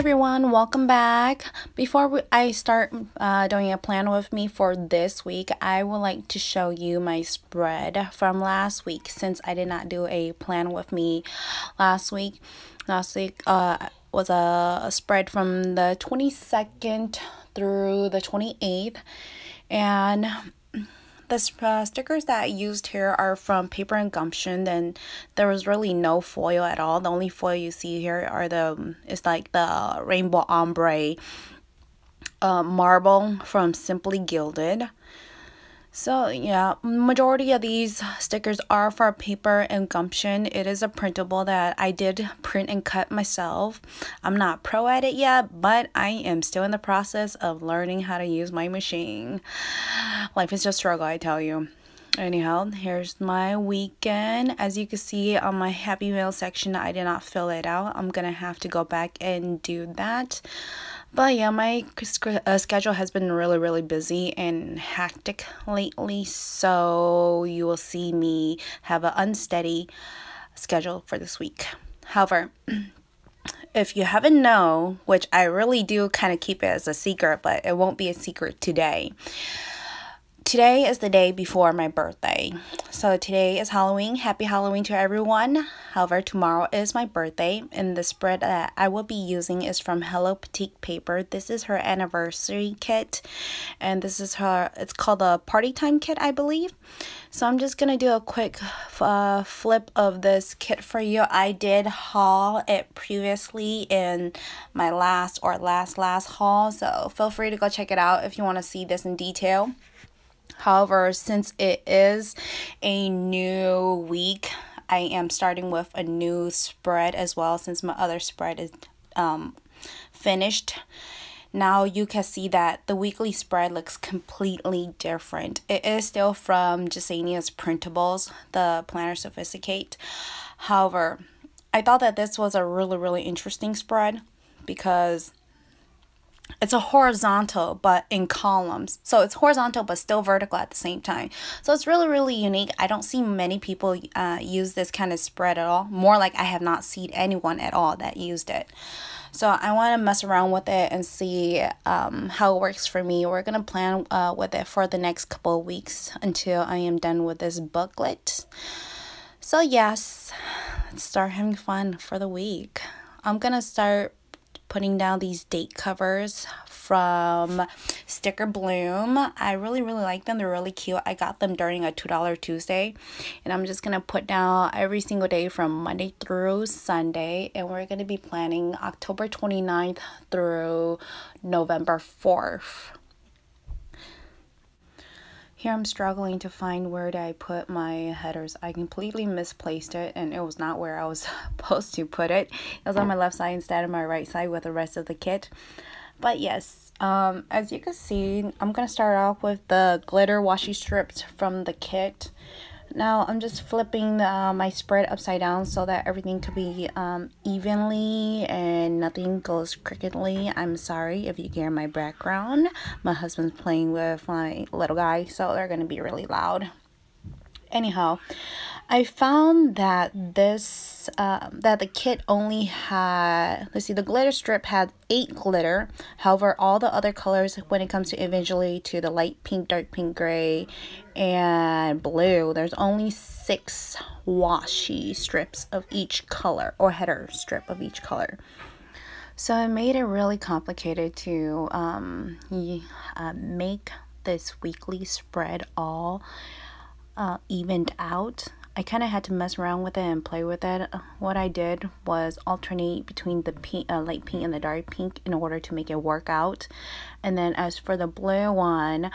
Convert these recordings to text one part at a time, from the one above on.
Everyone, welcome back. Before I start doing a plan with me for this week, I would like to show you my spread from last week since I did not do a plan with me last week. Last week was a spread from the 22nd through the 28th, and the stickers that I used here are from Paper and Gumption, and there was really no foil at all. The only foil you see here are it's like the rainbow ombre marble from Simply Gilded. So yeah, majority of these stickers are for Paper and Gumption. It is a printable that I did print and cut myself. I'm not pro at it yet, but I am still in the process of learning how to use my machine. Life is just a struggle, I tell you. Anyhow, here's my weekend. As you can see on my Happy Meal section, I did not fill it out. I'm gonna have to go back and do that. But yeah, my schedule has been really busy and hectic lately, so you will see me have an unsteady schedule for this week. However, if you haven't known, which I really do kind of keep it as a secret, but it won't be a secret today. Today is the day before my birthday. So today is Halloween. Happy Halloween to everyone. However, tomorrow is my birthday, and the spread that I will be using is from Hello Petite paper. This is her anniversary kit, and this is it's called a party time kit, I believe. So I'm just gonna do a quick flip of this kit for you. I did haul it previously in my last haul, so feel free to go check it out if you want to see this in detail. However, since it is a new week, I am starting with a new spread as well, since my other spread is finished. Now you can see that the weekly spread looks completely different. It is still from Jasania's Printables, the Planner Sophisticate. However, I thought that this was a really interesting spread because it's a horizontal but in columns. So it's horizontal but still vertical at the same time. So it's really unique. I don't see many people use this kind of spread at all. More like I have not seen anyone at all that used it. So I want to mess around with it and see how it works for me. We're going to plan with it for the next couple of weeks until I am done with this booklet. So yes, let's start having fun for the week. I'm going to start putting down these date covers from Sticker Bloom. I really like them. They're really cute. I got them during a $2 Tuesday, and I'm just gonna put down every single day from Monday through Sunday, and we're gonna be planning October 29th through November 4th. Here I'm struggling to find where I put my headers. I completely misplaced it, and it was not where I was supposed to put it. It was on my left side instead of my right side with the rest of the kit. But yes, as you can see, I'm going to start off with the glitter washi strips from the kit. Now I'm just flipping my spread upside down so that everything could be evenly and nothing goes crookedly. I'm sorry if you hear my background. My husband's playing with my little guy, so they're going to be really loud. Anyhow, I found that that the kit only had, let's see, the glitter strip had 8 glitter. However, all the other colors, when it comes to eventually to the light pink, dark pink, gray, and blue, there's only 6 washi strips of each color, or header strip of each color. So it made it really complicated to make this weekly spread all evened out. I kind of had to mess around with it and play with it. What I did was alternate between the pink, light pink and the dark pink in order to make it work out. And then as for the blue one,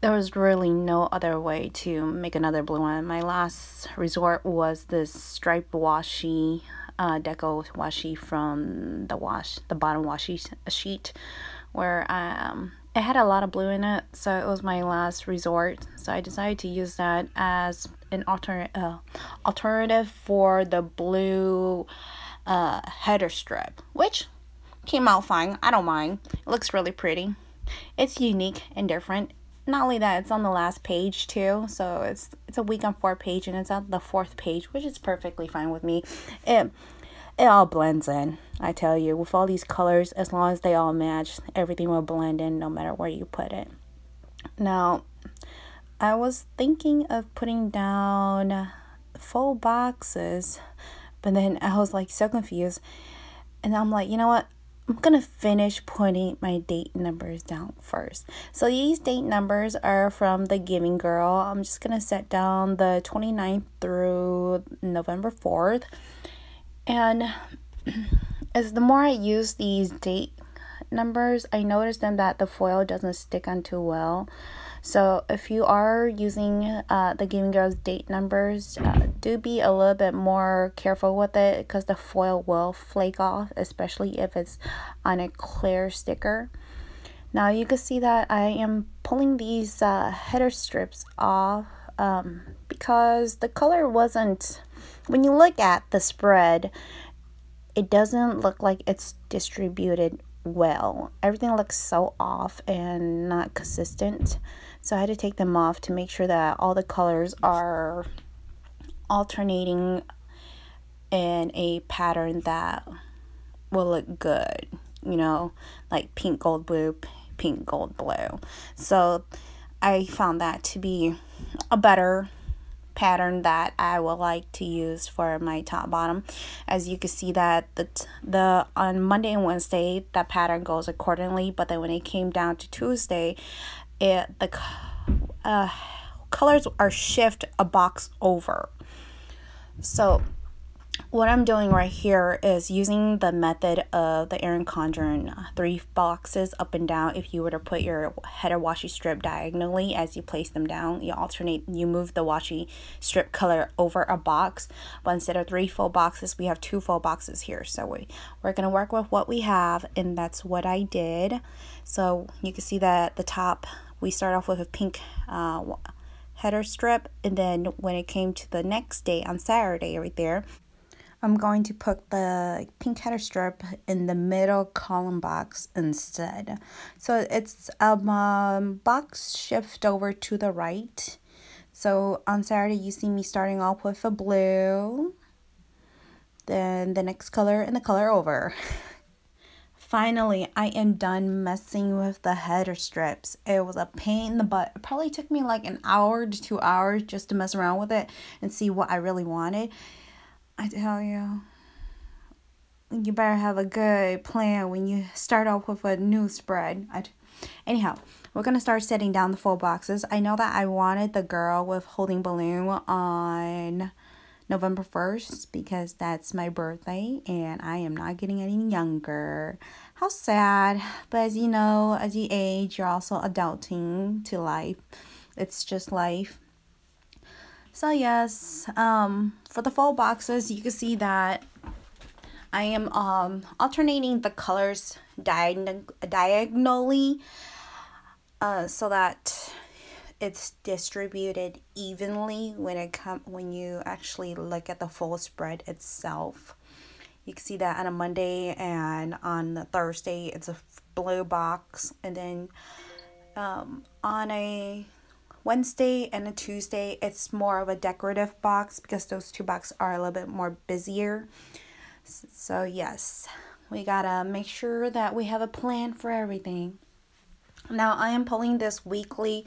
there was really no other way to make another blue one. My last resort was this striped washi, deco washi from the bottom washi sheet, where it had a lot of blue in it, so it was my last resort. So I decided to use that as an alternative for the blue header strip, which came out fine. I don't mind. It looks really pretty. It's unique and different. Not only that, it's on the last page too, so it's a week on 4 page, and it's on the 4th page, which is perfectly fine with me. it all blends in. I tell you, with all these colors, as long as they all match, everything will blend in no matter where you put it. Now, I was thinking of putting down full boxes, but then I was like so confused. And I'm like, you know what? I'm going to finish putting my date numbers down first. So these date numbers are from the Giving Girl. I'm just going to set down the 29th through November 4th. And as the more I use these date numbers, I noticed then that the foil doesn't stick on too well. So if you are using the Giving Girl's date numbers, do be a little bit more careful with it because the foil will flake off, especially if it's on a clear sticker. Now you can see that I am pulling these header strips off because the color wasn't, when you look at the spread, it doesn't look like it's distributed well. Everything looks so off and not consistent. So I had to take them off to make sure that all the colors are alternating in a pattern that will look good, you know, like pink, gold, blue, pink, gold, blue. So I found that to be a better pattern that I would like to use for my top bottom. As you can see that the on Monday and Wednesday that pattern goes accordingly, but then when it came down to Tuesday, the colors are shift a box over. So what I'm doing right here is using the method of the Erin Condren 3 boxes up and down. If you were to put your header washi strip diagonally as you place them down, you alternate, you move the washi strip color over a box. But instead of 3 full boxes, we have 2 full boxes here. So we're going to work with what we have, and that's what I did. So you can see that the top, we start off with a pink header strip, and then when it came to the next day on Saturday right there, I'm going to put the pink header strip in the middle column box instead. So it's box shift over to the right. So on Saturday you see me starting off with a blue, then the next color and the color over. Finally, I am done messing with the header strips. It was a pain in the butt. It probably took me like an hour to 2 hours just to mess around with it and see what I really wanted. I tell you, you better have a good plan when you start off with a new spread. Anyhow, we're going to start setting down the full boxes. I know that I wanted the girl with holding balloon on November 1st because that's my birthday and I am not getting any younger. How sad. But as you know, as you age, you're also adulting to life. It's just life. So yes, for the full boxes, you can see that I am alternating the colors diagonally so that it's distributed evenly when you actually look at the full spread itself. You can see that on a Monday and on the Thursday it's a blue box, and then on a Wednesday and a Tuesday it's more of a decorative box because those 2 boxes are a little bit more busier. So yes, we gotta make sure that we have a plan for everything. Now I am pulling this weekly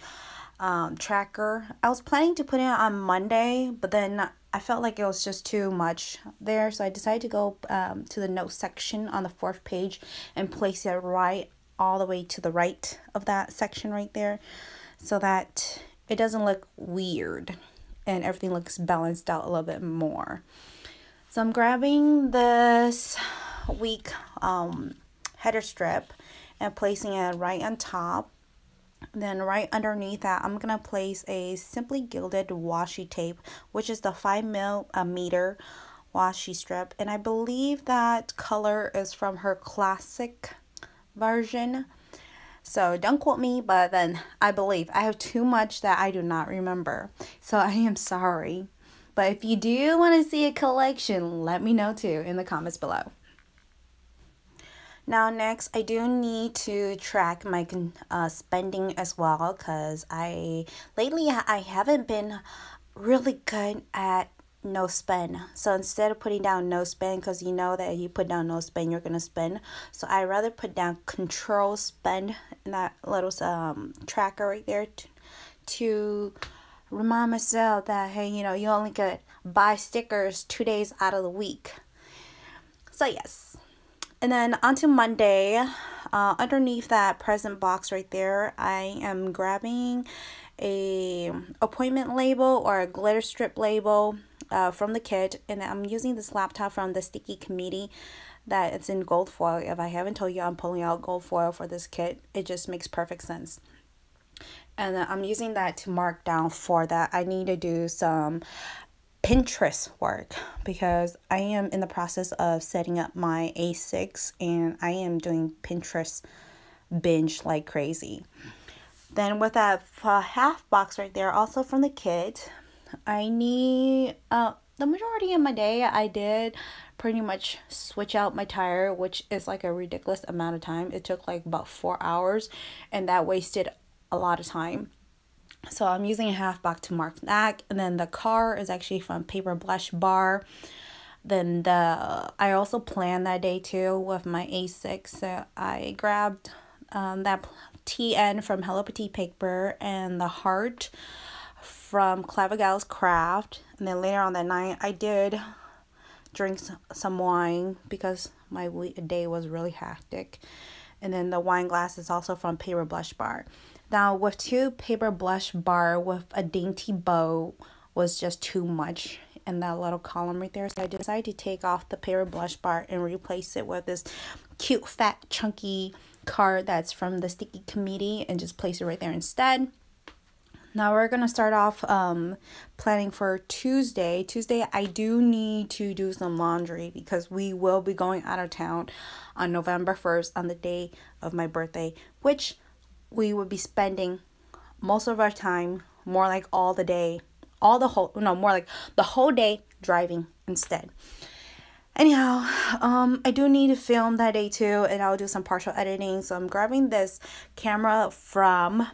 tracker. I was planning to put it on Monday, but then I felt like it was just too much there, so I decided to go to the notes section on the 4th page and place it right all the way to the right of that section right there, so that it doesn't look weird and everything looks balanced out a little bit more. So I'm grabbing this week header strip and placing it right on top. Then right underneath that, I'm going to place a Simply Gilded washi tape, which is the 5mm washi strip. And I believe that color is from her classic version. So don't quote me, but then I believe. I have too much that I do not remember. So I am sorry. But if you do want to see a collection, let me know too in the comments below. Now next, I do need to track my spending as well, because lately I haven't been really good at no spin. So instead of putting down no spin, because you know that if you put down no spin, you're gonna spin. So I rather put down control spin in that little tracker right there to remind myself that, hey, you know, you only could buy stickers 2 days out of the week. So yes. And then onto Monday, underneath that present box right there, I am grabbing a appointment label or a glitter strip label from the kit, and I'm using this laptop from the Sticky Committee that it's in gold foil. If I haven't told you, I'm pulling out gold foil for this kit. It just makes perfect sense. And I'm using that to mark down for that. I need to do some Pinterest work because I am in the process of setting up my A6 and I am doing Pinterest binge like crazy. Then with that half box right there, also from the kit, I need the majority of my day I did pretty much switch out my tire, which is like a ridiculous amount of time. It took like about 4 hours and that wasted a lot of time. So I'm using a half box to mark that. And then the car is actually from Paper Blush Bar. Then I also planned that day too with my A6. So I grabbed that TN from Hello Petite paper and the heart from Clever Gals Craft. And then later on that night I did drink some wine because my day was really hectic. And then the wine glass is also from Paper Blush Bar. Now with 2 Paper Blush Bar with a dainty bow was just too much in that little column right there. So I decided to take off the Paper Blush Bar and replace it with this cute fat chunky card that's from the Sticky Committee and just place it right there instead. Now we're going to start off planning for Tuesday. Tuesday I do need to do some laundry because we will be going out of town on November 1st on the day of my birthday, which we would be spending most of our time, more like all the day, more like the whole day driving instead. Anyhow, I do need to film that day too, and I'll do some partial editing. So I'm grabbing this camera from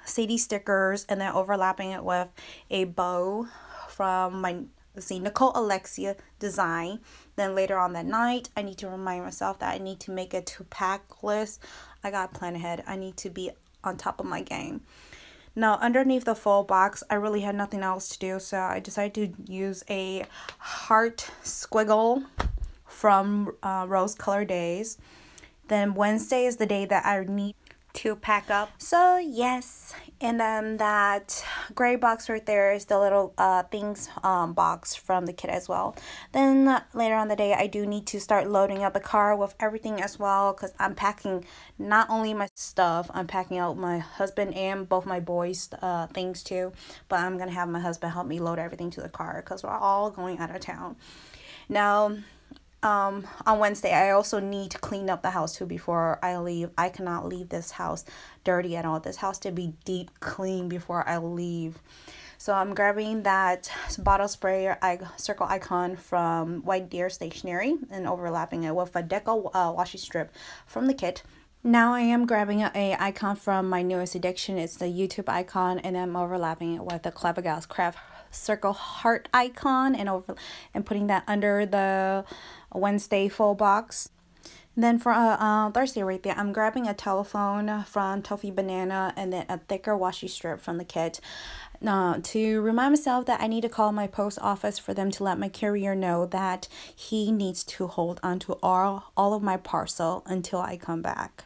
Sadie Stickers and then overlapping it with a bow from my Nicole Alexia design. Then later on that night, I need to remind myself that I need to make a to-pack list. I gotta plan ahead. I need to be on top of my game. Now underneath the full box, I really had nothing else to do, so I decided to use a heart squiggle from Rose Color Days. Then Wednesday is the day that I need to pack up. So yes, and then that gray box right there is the little things box from the kit as well. Then later on the day, I do need to start loading up the car with everything as well, because I'm packing not only my stuff, I'm packing out my husband and both my boys things too, but I'm gonna have my husband help me load everything to the car because we're all going out of town. Now on Wednesday, I also need to clean up the house too before I leave. I cannot leave this house dirty at all. This house to be deep clean before I leave. So I'm grabbing that bottle sprayer circle icon from White Deer Stationery and overlapping it with a deco washi strip from the kit. Now I am grabbing a icon from my newest addiction. It's the YouTube icon, and I'm overlapping it with the Clever Gals Craft circle heart icon and putting that under the Wednesday full box. Then for Thursday right there, I'm grabbing a telephone from Toffee Banana and then a thicker washi strip from the kit to remind myself that I need to call my post office for them to let my courier know that he needs to hold on to all of my parcel until I come back.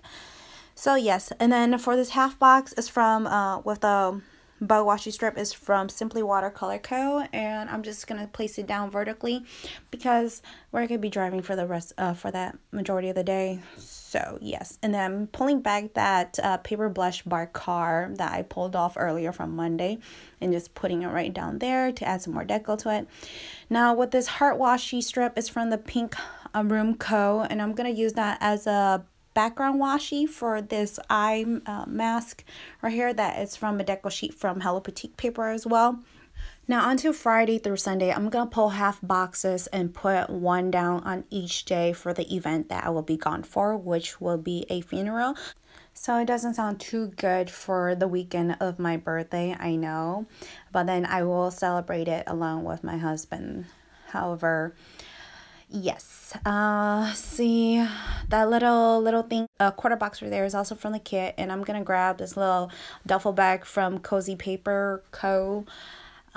So yes, and then for this half box is from with a bow washi strip is from Simply Watercolor Co. And I'm just gonna place it down vertically because we're gonna be driving for the rest for that majority of the day. So yes, and then I'm pulling back that Paper Blush Bar car that I pulled off earlier from Monday and just putting it right down there to add some more deco to it. Now with this heart washi strip is from the Pink Room Co. And I'm gonna use that as a background washi for this eye mask right here that is from a deco sheet from Hello Petite paper as well. Now onto Friday through Sunday, I'm gonna pull half boxes and put one down on each day for the event that I will be gone for, which will be a funeral. So it doesn't sound too good for the weekend of my birthday, I know, but then I will celebrate it along with my husband. However, yes, see that little thing, a quarter box right there is also from the kit, and I'm gonna grab this little duffel bag from Cozy Paper Co.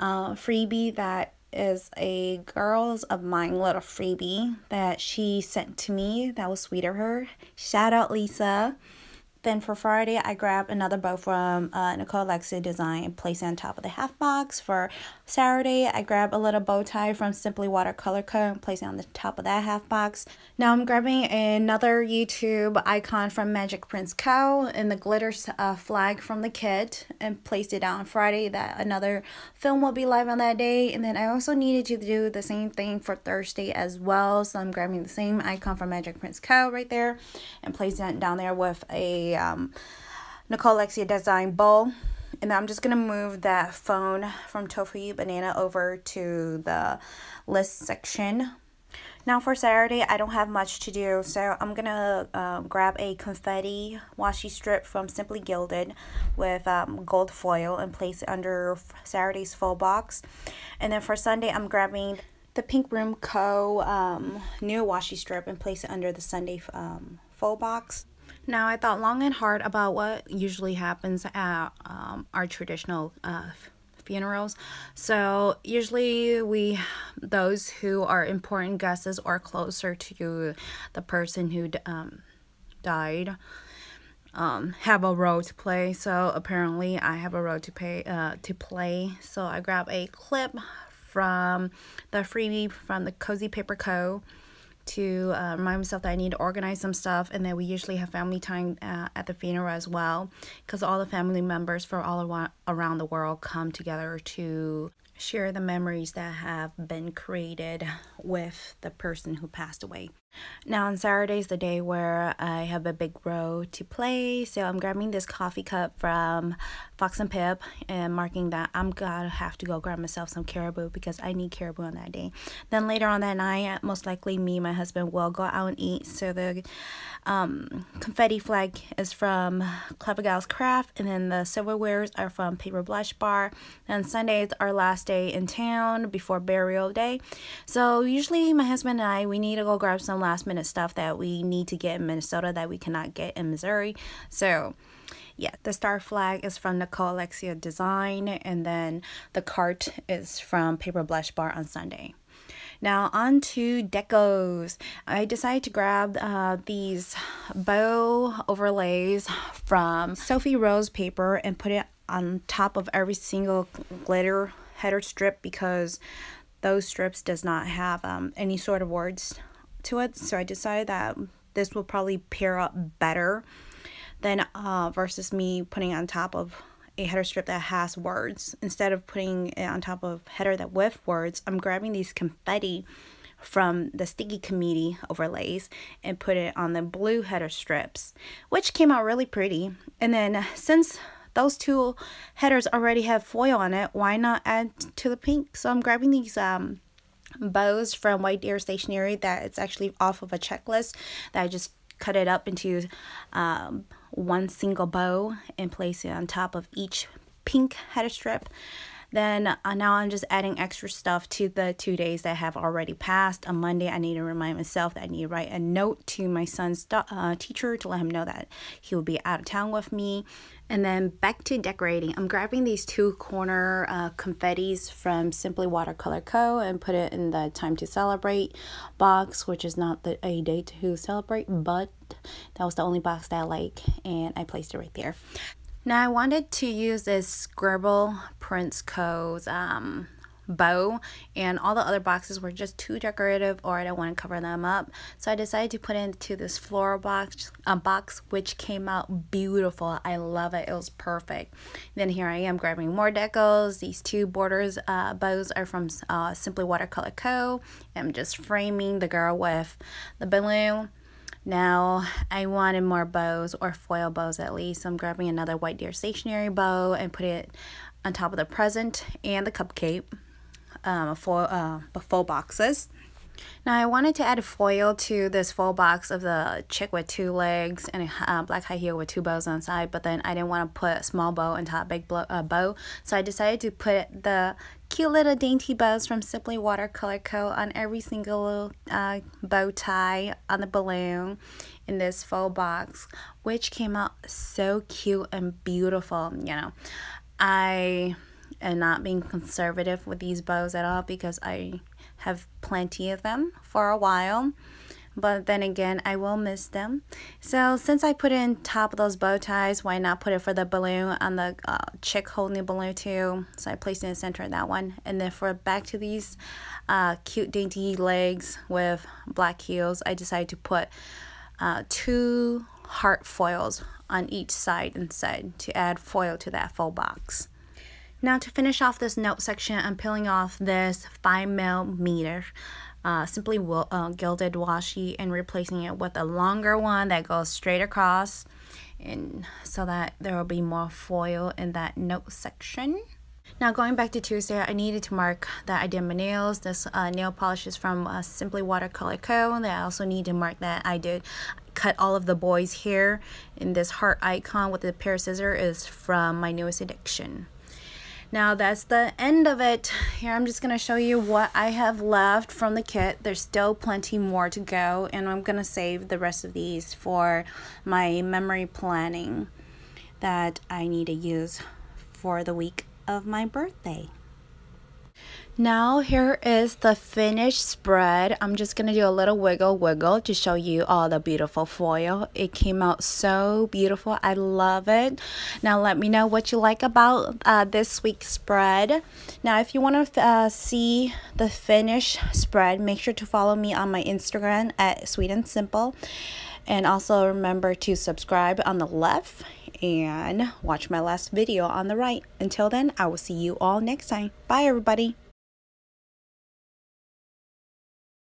Freebie that is a girls of mine little freebie that she sent to me. That was sweet of her. Shout out Lisa. Then for Friday, I grabbed another bow from Nicole Alexia Design and placed it on top of the half box. For Saturday, I grabbed a little bow tie from Simply Watercolor Co. and placed it on the top of that half box. Now I'm grabbing another YouTube icon from Magic Prince Co. and the glitter flag from the kit and placed it down on Friday. That another film will be live on that day. And then I also needed to do the same thing for Thursday as well. So I'm grabbing the same icon from Magic Prince Co. right there and placing it down there with a Nicole Alexia Design bowl. And I'm just going to move that phone from Tofu Banana over to the list section. Now for Saturday, I don't have much to do, so I'm going to grab a confetti washi strip from Simply Gilded with gold foil and place it under Saturday's full box. And then for Sunday, I'm grabbing the Pink Room Co. New washi strip and place it under the Sunday full box. Now, I thought long and hard about what usually happens at our traditional funerals. So usually those who are important guests or closer to the person who died have a role to play. So apparently I have a role to play. So I grab a clip from the freebie from the Cozy Paper Co. to remind myself that I need to organize some stuff. And then we usually have family time at the funeral as well, because all the family members from all around the world come together to share the memories that have been created with the person who passed away. Now on Saturday is the day where I have a big role to play, so I'm grabbing this coffee cup from Fox and Pip and marking that I'm gonna have to go grab myself some caribou because I need caribou on that day. Then later on that night, most likely me and my husband will go out and eat. So the confetti flag is from Clever Gals Craft, and then the silverwares are from Paper Blush Bar. And Sunday is our last day in town before burial day. So usually my husband and I, we need to go grab some last minute stuff that we need to get in Minnesota that we cannot get in Missouri. So yeah, the star flag is from Nicole Alexia Design, and then the cart is from Paper Blush Bar on Sunday. Now on to decos. I decided to grab these bow overlays from Sophie Rose paper and put it on top of every single glitter header strip because those strips does not have any sort of words to it. So I decided that this will probably pair up better than versus me putting on top of a header strip that has words. Instead of putting it on top of header that with words, I'm grabbing these confetti from the Sticky Committee overlays and put it on the blue header strips, which came out really pretty. And then since those two headers already have foil on it, why not add to the pink? So I'm grabbing these bows from White Deer Stationery that it's actually off of a checklist that I just cut it up into one single bow and place it on top of each pink header strip. Then now I'm just adding extra stuff to the 2 days that have already passed. On Monday, I need to remind myself that I need to write a note to my son's teacher to let him know that he will be out of town with me. And then back to decorating. I'm grabbing these two corner confettis from Simply Watercolor Co. and put it in the Time to Celebrate box, which is not a day to celebrate, but that was the only box that I like, and I placed it right there. Now I wanted to use this Scribble Prince Co.'s bow, and all the other boxes were just too decorative or I don't want to cover them up. So I decided to put it into this floral box, which came out beautiful. I love it. It was perfect. Then here I am grabbing more decos. These two borders bows are from Simply Watercolor Co. I'm just framing the girl with the balloon. Now I wanted more bows, or foil bows at least. So I'm grabbing another White Deer Stationery bow and put it on top of the present and the cupcake for full boxes. Now I wanted to add foil to this full box of the chick with 2 legs and a black high heel with 2 bows on the side, but then I didn't want to put a small bow on top, big bow, so I decided to put the cute little dainty bows from Simply Watercolor Co. on every single bow tie on the balloon in this full box, which came out so cute and beautiful. You know, I am not being conservative with these bows at all because I have plenty of them for a while, but then again I will miss them. So since I put it in top of those bow ties, why not put it for the balloon on the chick holding the balloon too? So I placed it in the center of that one, and then for back to these cute dainty legs with black heels, I decided to put 2 heart foils on each side instead to add foil to that full box. Now to finish off this note section, I'm peeling off this 5mm Simply Gilded washi and replacing it with a longer one that goes straight across, and so that there will be more foil in that note section. Now going back to Tuesday, I needed to mark that I did my nails. This nail polish is from Simply Watercolor Co. And I also need to mark that I did cut all of the boys' hair, and this heart icon with a pair of scissors is from my newest addiction. Now that's the end of it. Here I'm just going to show you what I have left from the kit. There's still plenty more to go, and I'm going to save the rest of these for my memory planning that I need to use for the week of my birthday. Now here is the finished spread. I'm just gonna do a little wiggle to show you all the beautiful foil. It came out so beautiful. I love it. Now let me know what you like about this week's spread. Now if you want to see the finished spread, make sure to follow me on my Instagram at Sweet and Simple, and also remember to subscribe on the left and watch my last video on the right. Until then, I will see you all next time. Bye everybody.